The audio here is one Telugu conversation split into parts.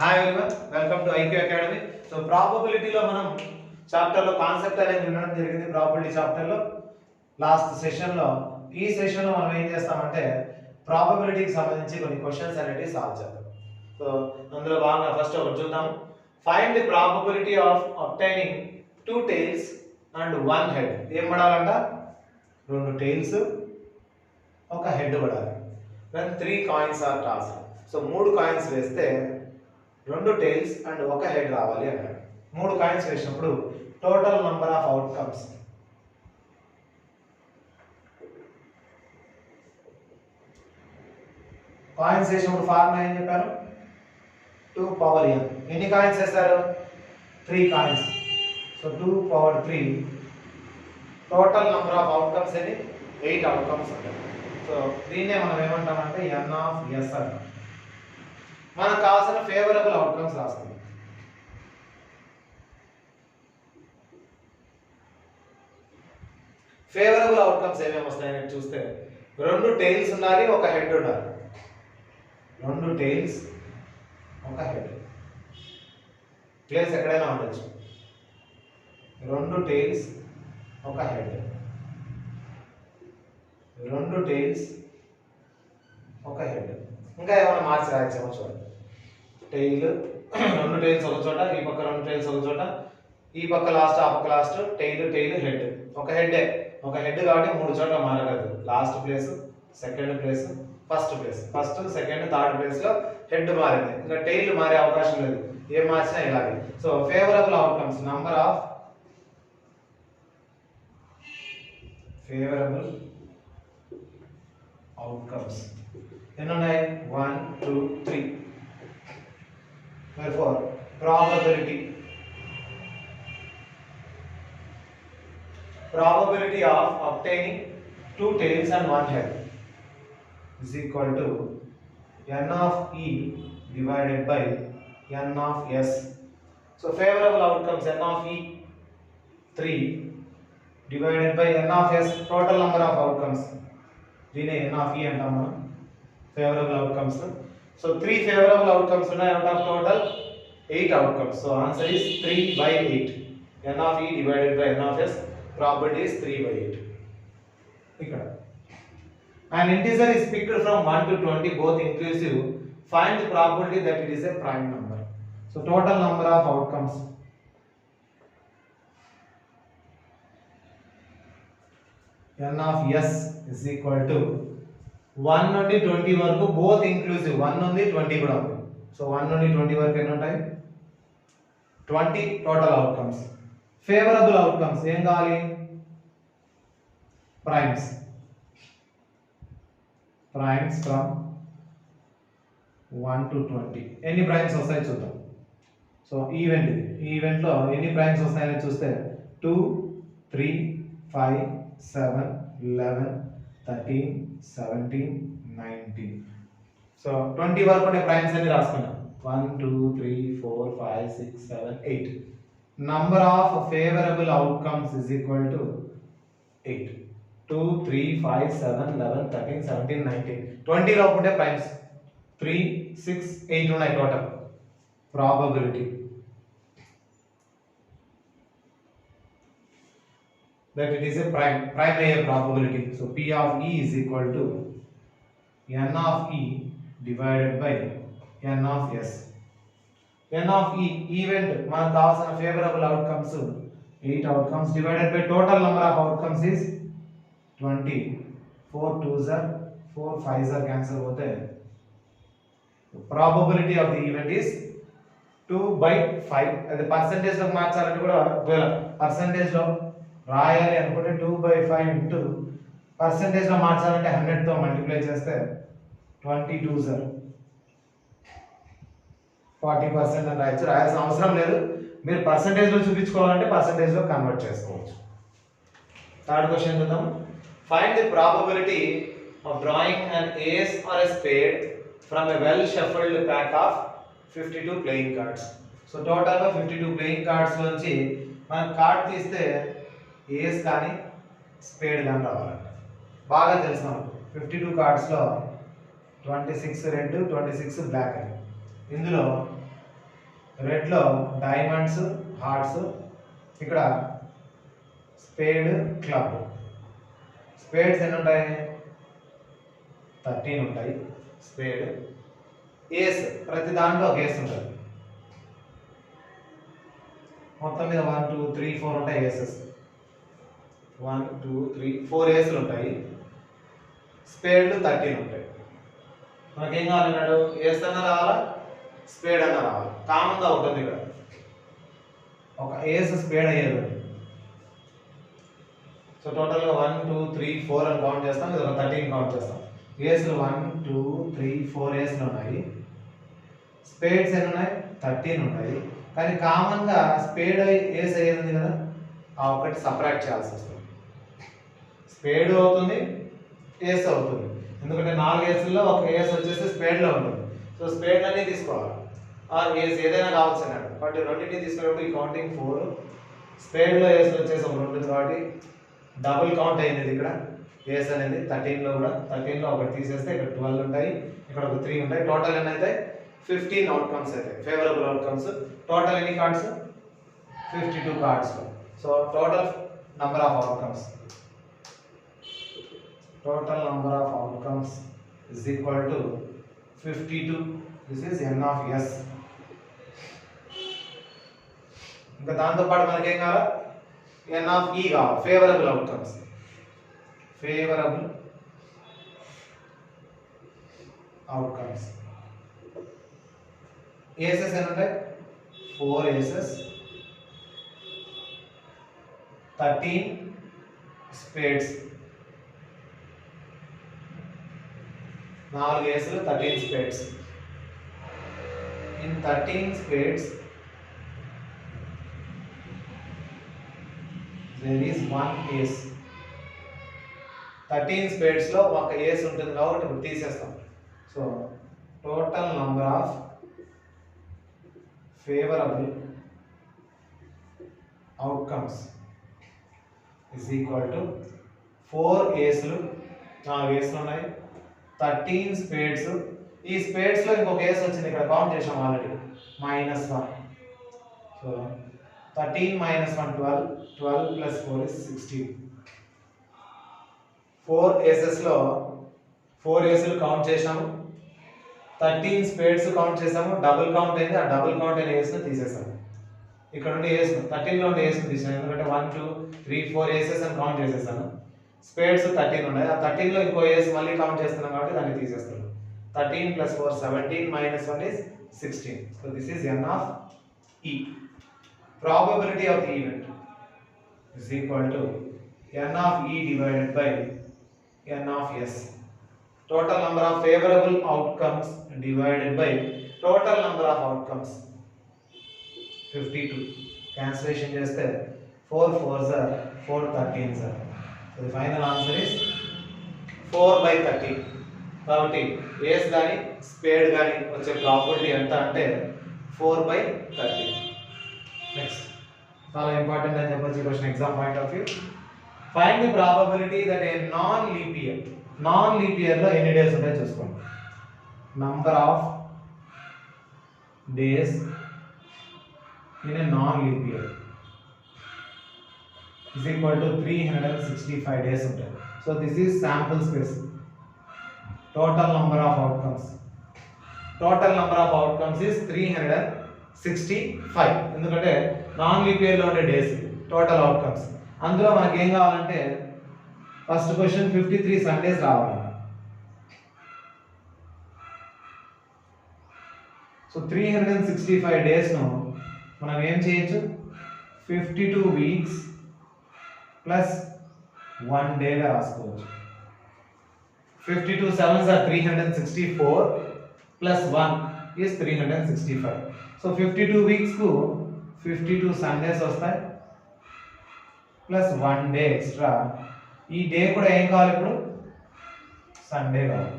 Hi everyone, welcome to IQ academy. So ప్రాబబిలిటీలో మనం చాప్టర్లో కాన్సెప్ట్ అనేది వినడం జరిగింది. ప్రాబబిలిటీ చాప్టర్లో లాస్ట్ సెషన్లో ఈ సెషన్లో మనం ఏం చేస్తామంటే ప్రాబబిలిటీకి సంబంధించి కొన్ని క్వశ్చన్స్ అనేవి సాల్వ్ చేద్దాం. సో అందులో భాగంగా ఫస్ట్ ఒకటి చూద్దాం. Find the probability of obtaining 2 tails and 1 head. ఏం పడాలంట? 2 tails ఒక హెడ్ పడాలి. when 3 coins are tossed. So 3 coins వేస్తే 2 టైల్స్ అండ్ ఒక హెడ్ రావాలి అన్నాడు. 3 కాయిన్స్ వేసినప్పుడు total number of outcomes coins వేసినప్పుడు ఫార్ములా ఏం చెప్పారు? 2 పవర్ n. ఎన్ని కాయిన్స్ వేస్తారు? 3 coins. So 2 power 3 total number of outcomes అని 8 అవుట్కమ్స్ ఉంటాయి. సో దీన్నే మనం ఏమంటామంటే n ఆఫ్ s అంటాం. మనకు కావాల్సిన ఫేవరబుల్ అవుట్కమ్స్ రాస్తాం. ఫేవరబుల్ అవుట్కమ్స్ ఏమేమి వస్తాయని చూస్తే 2 టైల్స్ ఉండాలి, ఒక హెడ్ ఉండాలి. 2 టైల్స్ ఒక హెడ్. ప్లేస్ ఎక్కడైనా ఉండొచ్చు. 2 టైల్స్ ఒక హెడ్. 2 టైల్స్ ఒక హెడ్. ఇంకా ఏమైనా మార్చి రాయచ్చేమో చూడండి. టైల్ 2 టైల్స్ ఒక చోట, ఈ పక్క 2 టైల్స్ ఒక చోట, ఈ పక్క లాస్ట్ ఆ పక్క లాస్ట్, టైల్ టైల్ హెడ్. ఒక హెడ్ కాబట్టి 3 చోట్ల మారగలదు. Last place, second place, first place. First, second, third place లో హెడ్ మారింది. ఇంకా టైల్ మారే అవకాశం లేదు. ఏం మార్చినా ఇలాగే. So favourable outcomes, number of favourable outcomes ఎన్ని ఉన్నాయి? 1 2 3. therefore probability of obtaining 2 tails and 1 head is equal to n of e divided by n of s. So favorable outcomes n of e 3 divided by n of s, total number of outcomes దీనే n of e అంటాం మనం. favorable outcomes. So 3 favorable outcomes ఉన్నాయి out of total 8 outcomes. So answer is 3 by 8. n of e divided by n of s, probability is 3 by 8. ఇక్కడ an integer is picked from 1 to 20 both inclusive. Find the probability that it is a prime number. So total number of outcomes n of s is equal to 1 నుండి 20 వరకు బోత్ ఇంక్లూసివ్. 1 నుండి 20 కూడా ఉంది. సో 1 నుండి 20 వరకు ఎన్ని ఉంటాయి? 20 టోటల్ అవుట్కమ్స్. ఫేవరబుల్ అవుట్కమ్స్ ఏం కావాలి? ప్రైమ్స్. Primes from 1 to 20. ఎన్ని ప్రైమ్స్ వస్తాయో చూద్దాం. సో ఈవెంట్ ఇది. ఈ ఈవెంట్ లో ఎన్ని ప్రైమ్స్ వస్తాయని చూస్తే 2 3 5 7 11 13 17 19. సో 20 వరకు ఉండే ప్రైమ్స్ అన్ని రాసుకున్నాం. 1 2 3 4 5 6 7 8. Number of favourable outcomes is equal to 8. 2 3 5 7 11 13 17 19. 20 లో ఉండే ప్రైమ్స్ 3 6 8 ఉన్నాయి total. Probability that it is a prime a probability. So p of e is equal to n of e divided by n of s. n of e event మనకు కావాల్సిన favourable outcomes 8 outcomes divided by total number of outcomes is 20. 4 2s are 4 5s are cancel होते हैं. probability of the event is 2 by 5. అది పర్సెంటేజ్ లో మార్చాలంటే కూడా ఒకవేళ పర్సెంటేజ్ లో రాయాలి అనుకుంటే 2 by 5 ఇంటూ పర్సెంటేజ్ లో మార్చాలంటే 100 తో మల్టిప్లై చేస్తే 22s are 40% అని రాయొచ్చు. రాయాల్సిన అవసరం లేదు. మీరు పర్సెంటేజ్ లో చూపించుకోవాలంటే పర్సెంటేజ్ లో కన్వర్ట్ చేసుకోవచ్చు. థర్డ్ క్వశ్చన్ చూద్దాం. Find the probability of drawing an ace or a spade from a well shuffled pack of 52 playing cards. So total గా 52 ప్లేయింగ్ కార్డ్స్ నుంచి మనం కార్డ్ తీస్తే ఏస్ కానీ స్పేడ్ కానీ రావాలంట. బాగా తెలుసు మనకు 52 కార్డ్స్లో 26 రెడ్ 26 బ్లాక్ అని. ఇందులో రెడ్లో డైమండ్స్ హార్ట్స్, ఇక్కడ స్పేడ్ క్లబ్. స్పేడ్స్ ఎన్ని ఉంటాయి? 13 ఉంటాయి. స్పేడ్ ఏస్, ప్రతి దాంట్లో ఒక ఏస్ ఉంటుంది. మొత్తం మీద 1 2 3 4 ఉంటాయి ఏసెస్. 1 2 3 4 ఏసులు ఉంటాయి. స్పేడ్లు 13 ఉంటాయి. మనకేం కావాలన్నాడు? ఏస్ అన్న రావాలా, స్పేడ్ అన్న రావాలి. కామన్గా ఉంటుంది ఇక్కడ, ఒక ఏస్ స్పేడ్ అయ్యేది. సో టోటల్గా 1 2 3 4 అని కౌంట్ చేస్తాం, ఇది ఒక 13 కౌంట్ చేస్తాం. ఏసులు 1 2 3 4 ఏసులు ఉన్నాయి. స్పేడ్స్ ఎన్ని ఉన్నాయి? 13 ఉన్నాయి. కానీ కామన్గా స్పేడ్ ఏస్ అయ్యేది ఉంది కదా, ఆ ఒకటి సపరేట్ చేయాల్సి వస్తుంది. స్పేడ్ అవుతుంది, ఏస్ అవుతుంది. ఎందుకంటే 4 ఏసుల్లో ఒక ఏస్ వచ్చేసి స్పేడ్లో ఉంటుంది. సో స్పేడ్ అన్నీ తీసుకోవాలి. ఆ ఏస్ ఏదైనా కావచ్చు అన్నాడు, బట్ రెండింటిని తీసుకున్నప్పుడు ఈ కౌంటింగ్ 4. స్పేడ్లో ఏస్ వచ్చేసి ఒక 2 కాబట్టి డబుల్ కౌంట్ అయింది ఇక్కడ. ఏస్ అనేది 13లో కూడా 13లో ఒకటి తీసేస్తే ఇక్కడ 12 ఉంటాయి, ఇక్కడ ఒక 3 ఉంటాయి. టోటల్ ఎన్ని అయితే 15 అవుట్కమ్స్ అయితే ఫేవరబుల్ అవుట్కమ్స్. టోటల్ ఎన్ని cards? 52 cards. So total number of outcomes, total number of outcomes is equal to 52. This is n of s. ఇంకా దాంతో పాటు మనకి ఏం కావాలి? n of e కావాలి, favourable outcomes. Favourable outcomes aces ఎన్ని ఉంటాయి? 4 aces, 13 spades. 4 ఏసులు, 13 spades. In 13 spades there is 1 ace. 13 spades లో ఒక ఏస్ ఉంటుంది కాబట్టి ఇప్పుడు తీసేస్తాం. So total number of favourable outcomes is equal to 4 ఏసులు, 4 ఏసులు ఉన్నాయి, 13 స్పేడ్స్. ఈ స్పేడ్స్ లో ఇంకొక ఏస్ వచ్చింది, ఇక్కడ కౌంట్ చేసాం ఆల్రెడీ, -1. So 13 - 1 12, 12 + 4 is 16. 4 ఏసెస్ లో 4 ఏసులు కౌంట్ చేసాము, 13 స్పేడ్స్ కౌంట్ చేసాము, డబుల్ కౌంట్ అయింది. ఆ డబుల్ కౌంట్ అయిన ఏస్ను తీసేసాము. ఇక్కడ ఉండే ఏస్ 13 లో ఉండే ఏస్ను తీసాను, ఎందుకంటే 1 2 3 4 ఏసెస్ అని కౌంట్ చేసేసాను. స్పేడ్స్ 13 ఉన్నాయి, ఆ 13 లో ఇంకో ఏస్ మళ్ళీ కౌంట్ చేస్తున్నాం కాబట్టి దాన్ని తీసేస్తాను. 13 + 4 17 - 1 is 16. So this is n of e. Probability of the event is equal to n of e divided by n of s. Total number of favorable outcomes divided by total number of outcomes 52. Cancellation cheste 4 4s are 4 13s are. So the final answer is 4/13. కాబట్టి ఏస్ గాని స్పేడ్ గాని వచ్చే ప్రాబబిలిటీ ఎంత అంటే 4/13. నెక్స్ట్ చాలా ఇంపార్టెంట్ అని చెప్పొచ్చు ఈ question exam point of view. Find the probability that A non leap year, non leap year లో ఎన్ని డేస్ ఉంటాయో చూసుకోండి. Number of days in a non leap year is equal to 365 days ఉంటాయి. So this is sample space. Total number of outcomes, total number of outcomes is 365. ఎందుకంటే నాన్ లీప్ ఇయర్ లో ఉండే డేస్ టోటల్ అవుట్కమ్స్. అందులో మనకి ఏం కావాలంటే ఫస్ట్ క్వశ్చన్ 53 సండేస్ రావాలి. సో 365 డేస్ ను మనం ఏం చేయొచ్చు? 52 వీక్స్ ప్లస్ 1 డేగా రాసుకోవచ్చు. 52 7s are 364 plus 1 is 365. So 52 weeks కు 52 సండేస్ వస్తాయి ప్లస్ 1 డే ఎక్స్ట్రా. ఈ డే కూడా ఏం కావాలి? ఇప్పుడు సండే కావాలి.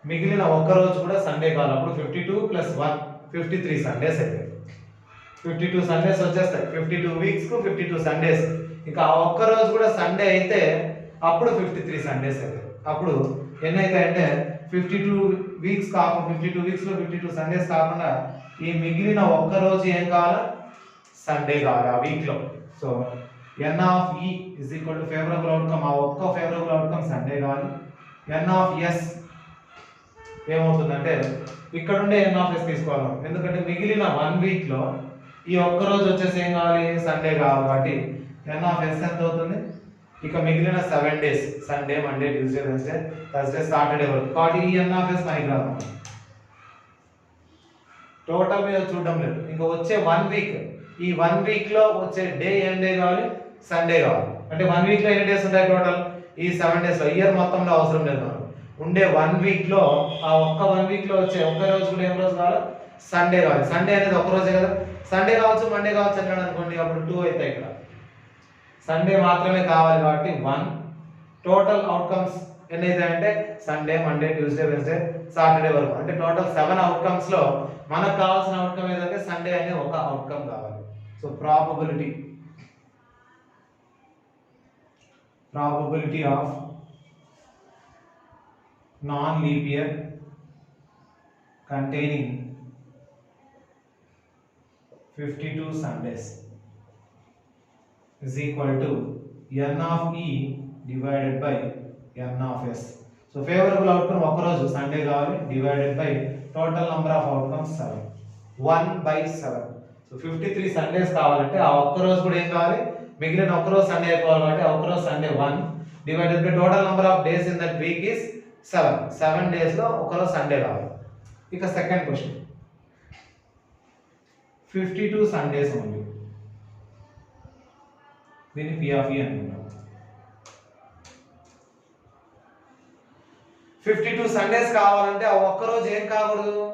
మిగిలిన ఒక్క రోజు కూడా సండే కావాలి. అప్పుడు 52 + 1 53 సండేస్ అవుతాయి. 52 సండేస్ వచ్చేస్తాయి. 52 వీక్స్ కు 52 సండేస్. ఇక ఆ ఒక్క రోజు కూడా సండే అయితే అప్పుడు 53 సండేస్ అవుతాయి. అప్పుడు ఎన్ని అవుతాయంటే 52 వీక్స్ కాకుండా 52 వీక్స్ లో 52 సండేస్ కాకుండా ఈ మిగిలిన ఒక్క రోజు ఏం కావాలి? సండే కావాలి ఆ వీక్ లో. So n of e is equal to favourable outcome, ఆ ఒక్క ఫేవరబుల్ అవుట్కమ్ సండే కావాలి. n ఆఫ్ s ఏమవుతుందంటే ఇక్కడ ఉండే n ఆఫ్ s తీసుకోవాలి, ఎందుకంటే మిగిలిన 1 వీక్ లో ఈ ఒక్క రోజు వచ్చేసి ఏం కావాలి? సండే కావాలి. కాబట్టి n ఆఫ్ s ఎంత అవుతుంది? ఇక మిగిలిన 7 days Sunday, Monday, Tuesday, Wednesday, Thursday, Saturday వరకు. కాబట్టి ఈ n ఆఫ్ s మనకి రాదు, టోటల్ మీద చూడడం లేదు. ఇంకా వచ్చే 1 వీక్, ఈ 1 వీక్ లో వచ్చే డే ఏం డే కావాలి? సండే కావాలి. అంటే 1 వీక్ లో ఎన్ని డేస్ ఉంటాయి టోటల్? ఈ 7 డేస్ లో. ఇయర్ మొత్తంలో అవసరం లేదు మనకు, ఉండే 1 వీక్ లో ఆ ఒక్క 1 వీక్ లో వచ్చే ఒక్క రోజు కూడా ఏం రోజు కావాలి? సండే కావాలి. సండే అనేది ఒక రోజే కదా, సండే కావచ్చు మండే కావచ్చు అన్నాడు అనుకోండి, అప్పుడు 2 అవుతాయి. ఇక్కడ సండే మాత్రమే కావాలి కాబట్టి 1. టోటల్ అవుట్కమ్స్ ఎన్ని అవుతాయంటే Sunday, Monday, Tuesday, Wednesday, Saturday వరకు. అంటే టోటల్ 7 అవుట్కమ్స్ లో మనకు కావాల్సిన అవుట్కమ్ ఏదంటే సండే అనే ఒక అవుట్కమ్ కావాలి. So probability of non leap year containing 52 Sundays is equal to n of e divided by n of s. So favorable outcome ఒక రోజు సండే కావాలి, divided by total number of outcomes 7, 1/7. So 53 Sundays కావాలంటే ఆ ఒక్క రోజు కూడా ఏం కావాలి? మిగిలిన ఒక్క రోజు సండే అయిపోవాలి. కాబట్టి ఆ ఒక్క రోజు Sunday 1 divided by total number of days in that week is 7. 7 days లో ఒక రోజు సండే కావాలి. ఇక సెకండ్ క్వశ్చన్, 52 సండేస్ ఉంది, దీన్ని P of E అనుకుంటాం. 52 సండేస్ కావాలంటే ఆ ఒక్క రోజు ఏం కాకూడదు?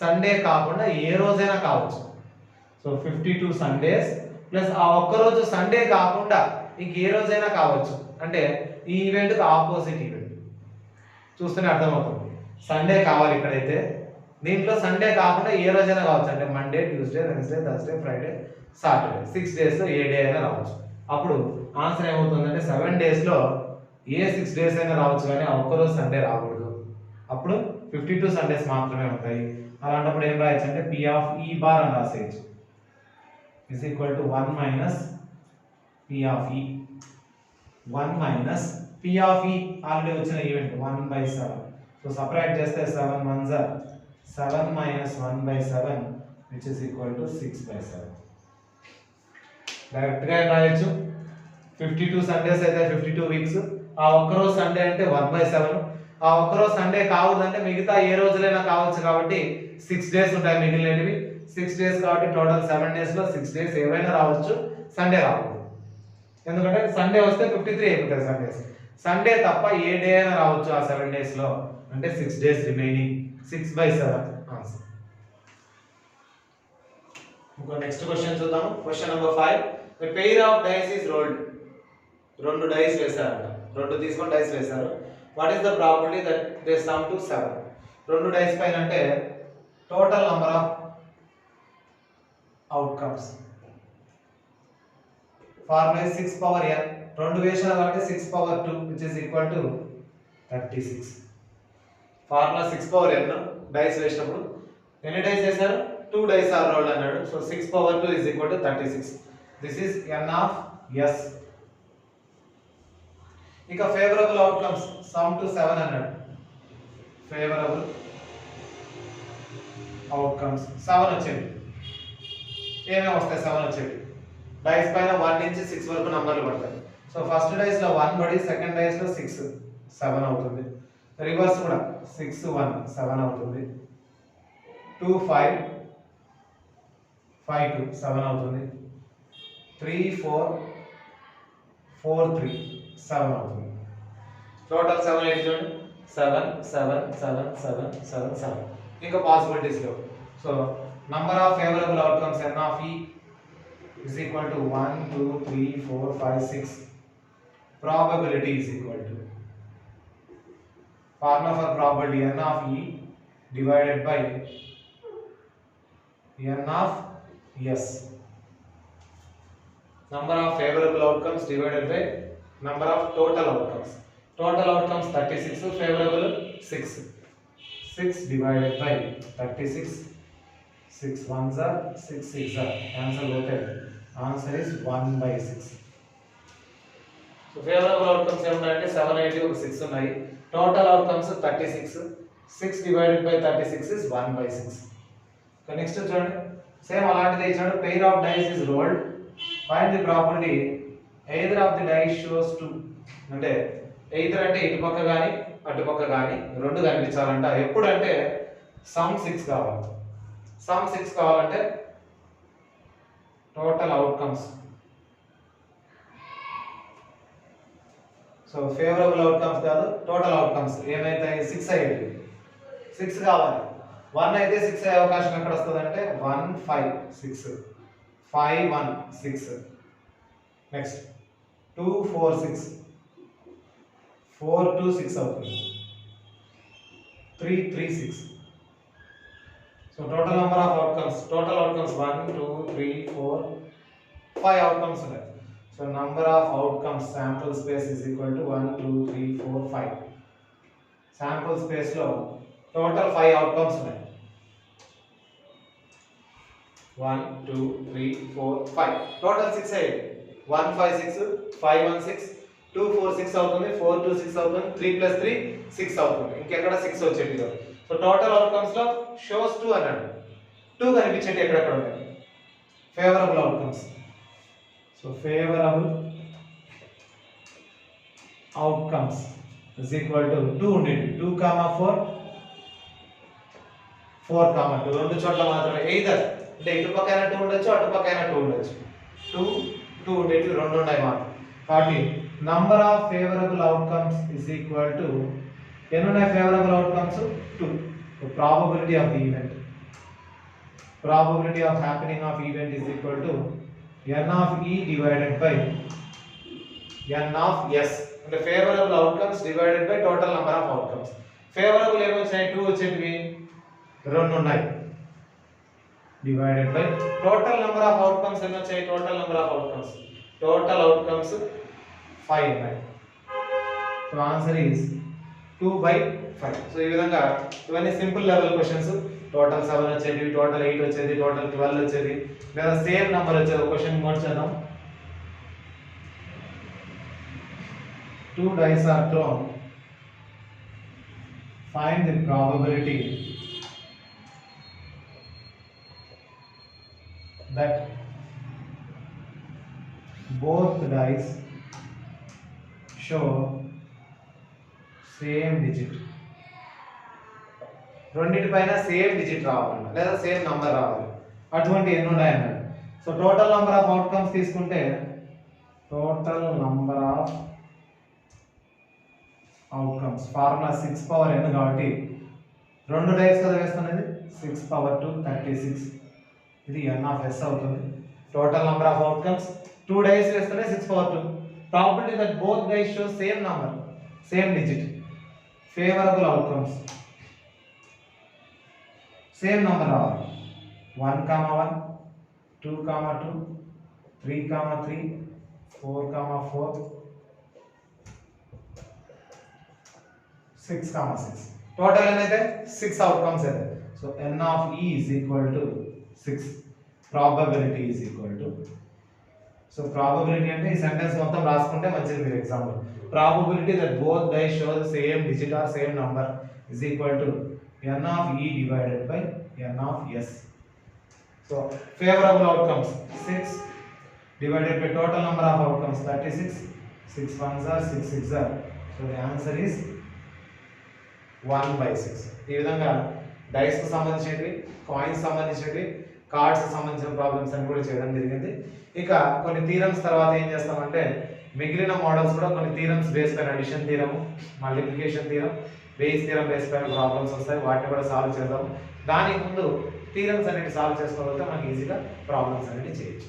సండే కాకుండా ఏ రోజైనా కావచ్చు. సో 52 సండేస్ ప్లస్ ఆ ఒక్క రోజు సండే కాకుండా ఇంక ఏ రోజైనా కావచ్చు. అంటే ఈ ఈవెంట్కి ఆపోజిట్ ఈవెంట్ చూస్తేనే అర్థమవుతుంది. సండే కావాలి ఇక్కడైతే, దీంట్లో సండే కాకుండా ఏ రోజైనా కావచ్చు. అంటే Monday, Tuesday, Wednesday, Thursday, Friday, Saturday, 6 days లో ఏ డే అయినా రావచ్చు. అప్పుడు ఆన్సర్ ఏమవుతుందంటే 7 డేస్ లో ఏ 6 డేస్ అయినా రావచ్చు, కానీ ఆ ఒక్కరోజు సండే రాకూడదు. అప్పుడు 52 సండేస్ మాత్రమే ఉంటాయి. అలాంటప్పుడు ఏం రాయొచ్చు అంటే P of E bar అని రాసేయచ్చు, is equal to 1 minus P of E. 1 minus P of E already వచ్చిన ఈవెంట్ 1/7. సో సపరేట్ చేస్తే 7 1s are 7 minus 1/7 which is equal to 6/7. Direct గా రాయొచ్చు. 52 సండేస్ అయితే 52 వీక్స్, ఆ ఒక్క రోజు సండే అంటే 1/7. ఆ ఒక్క రోజు సండే కావద్దంటే మిగతా ఏ రోజులైనా కావచ్చు. కాబట్టి 6 డేస్ ఉంటాయి మిగిలినవి. 6 డేస్ కాబట్టి టోటల్ 7 డేస్ లో 6 డేస్ ఏవైనా రావచ్చు, సండే రాకూడదు. ఎందుకంటే సండే వస్తే 53 అయిపోతాయి సండేస్. సండే తప్ప ఏ డే అయినా రావచ్చు ఆ 7 డేస్ లో, అంటే 6 డేస్ రిమైనింగ్. 6/7 ఆన్సర్. ఇంకో నెక్స్ట్ క్వశ్చన్ చూద్దాం. Question number 5. A pair of dice is rolled. రెండు డైస్ వేశారంట, రెండు తీసుకొని డైస్ వేశారు. What is the probability that they sum to 7? రెండు డైస్ పైన అంటే total number of outcomes. Formula 6 power n, రెండు వేశారు కాబట్టి 6 power 2 which is equal to 36. Formula 6 power n, dice వేసినప్పుడు ఎన్ని డైస్ వేశారు? 2 డైస్ ఆర్ రోల్డ్ అన్నాడు. So 6 power 2 is equal to 36. This is n of s. ఇక ఫేవరబుల్ అవుట్కమ్స్ సమ్ టు 7 అన్నాడు. ఫేవరబుల్ అవుట్కమ్స్ 7 వచ్చేవి. ఏమేమి వస్తాయి 7 వచ్చేవి? డైస్ పైన 1 నుంచి 6 వరకు నంబర్లు పడతాయి. సో ఫస్ట్ డైస్ లో 1 పడి సెకండ్ డైస్ లో 6 7 అవుతుంది. రివర్స్ కూడా 6 1 7 అవుతుంది. 2 5 5 2 7 అవుతుంది. 3 4 4 3 7 అవుతుంది. టోటల్ 7 ఏంటి చూడండి, 7 7 7 7 7 7. ఇంకా పాసిబిలిటీస్ లో so number of favourable outcomes n of e is equal to 1 2 3 4 5 6. Probability is equal to formula for probability n of e divided by n of s. Number of favorable outcomes divided by number of total outcomes. Total outcomes 36, favorable 6. 6 divided by 36. 6 ones are 6 6 are cancel होते हैं. Answer is 1 by 6. So favorable outcomes ఏమంటే 780 ఒక 6 ఉన్నాయి. Total outcomes 36. 6 divided by 36 is 1 by 6. So next చూడండి. సేమ్ అలాంటిదే ఇచ్చాడు. Pair of dice is rolled. Find the probability either of the dice shows 2. అంటే either అంటే ఇటుపక్క గాని అటుపక్క గాని రెండు కనిపించాలంట. ఎప్పుడంటే సమ్ 6 కావాలి. సమ్ 6 కావాలంటే total outcomes. So favourable outcomes కాదు, టోటల్ అవుట్కమ్స్ ఏమైతే 6 అయ్యేది. 6 కావాలి. 1 అయితే 6 అయ్యే అవకాశం ఎక్కడ వస్తుందంటే 1 5 6 5 1 6. నెక్స్ట్ 2 4 6 4 2 6 అవుతుంది. 3 3 6. So total number of outcomes 1 2 3 4 5 outcomes ఉన్నాయి. So number of outcomes sample space is equal to 1 2 3 4 5. Sample space లో total 5 outcomes ఉన్నాయి. 1 2 3 4 5 total 6 అయ్యాయి. 1 5 6 5 1 6 2 4 6 అవుతుంది. 4 2 6 అవుతుంది. 3 plus 3 6 అవుతుంది. ఇంకెక్కడ 6 వచ్చేది కాదు. సో టోటల్ అవుట్కమ్స్ లో షోస్ 2 అన్నాడు. 2 కనిపించేది ఎక్కడెక్కడ ఉన్నాయి. Favourable outcomes. So favourable outcomes is equal to 2 ఉండేది. 2, 4 4, 2 రెండు చోట్ల మాత్రమే. ఎయిదర్ అంటే ఇటు పక్కన 2 ఉండొచ్చు, అటు పక్కన 2 ఉండొచ్చు. 2 2 ఉండేది రెండు ఉన్నాయి మాత్రం. కాబట్టి number of favourable outcomes is equal to ఎన్ని ఉన్నాయి favourable outcomes 2. Probability of the event, probability of happening of event is equal to n of e divided by n of s. అంటే favourable outcomes divided by total number of outcomes. Favourable ఏమొచ్చాయి 2 వచ్చేటివి రెండు ఉన్నాయి. Divided by total number of outcomes ఎన్ని వచ్చాయి. టోటల్ నంబర్ ఆఫ్ అవుట్కమ్స్ 5 ఉన్నాయి. So answer is 2 by 5. So ఈ విధంగా ఇవన్నీ సింపుల్ లెవెల్ క్వశ్చన్స్. టోటల్ 7 వచ్చేది, టోటల్ 8 వచ్చేది, టోటల్ 12 వచ్చేది, లేదా సేమ్ నంబర్ వచ్చేది. క్వశ్చన్ నోట్ చేద్దాం. 2 dice are thrown. Find the probability that both dice show same digit. రెండింటిపైన సేమ్ డిజిట్ రావాలి లేదా సేమ్ నంబర్ రావాలి. అటువంటి ఎన్ని ఉన్నాయి అన్నాడు. So total number of outcomes తీసుకుంటే total number of outcomes formula 6 power n కాబట్టి రెండు డైస్ కదా వేస్తున్నది. 6 పవర్ 2 36. ఇది n ఆఫ్ s అవుతుంది. Total number of outcomes 2 dice వేస్తేనే 6 power 2. Probability that both dice show same number, same digit. Favourable outcomes same number రావాలి. 1, 1 2, 2 3, 3 4, 4 6, 6. టోటల్ ఏనైతే 6 అవుట్కమ్స్ అయితే. So n of e is equal to 6. Probability is equal to. So probability అంటే ఈ సెంటెన్స్ మొత్తం రాసుకుంటే మంచిది మీరు ఎగ్జామ్ లో. Probability that both dice show the same digit or same number is equal to n of e divided by n of s. So favorable outcomes 6 divided by total number of outcomes 36. 6 ones are 6 6 are. So the answer is 1 by 6. ఈ విధంగా డైస్ కు సంబంధించినవి, కాయిన్స్ సంబంధించినవి, కార్డ్స్ సంబంధించిన ప్రాబ్లమ్స్ అన్ని కూడా చేయడం జరిగింది. ఇక కొన్ని థీరమ్స్ తర్వాత ఏం చేస్తామంటే మిగిలిన మోడల్స్ కూడా కొన్ని థీరమ్స్ బేస్ పైన addition theorem, multiplication theorem, base theorem base పైన ప్రాబ్లమ్స్ వస్తాయి. వాటిని కూడా సాల్వ్ చేద్దాం. దానికి ముందు థీరమ్స్ అనేవి సాల్వ్ చేసుకోగలిగితే మనకి ఈజీగా ప్రాబ్లమ్స్ అనేవి చేయొచ్చు.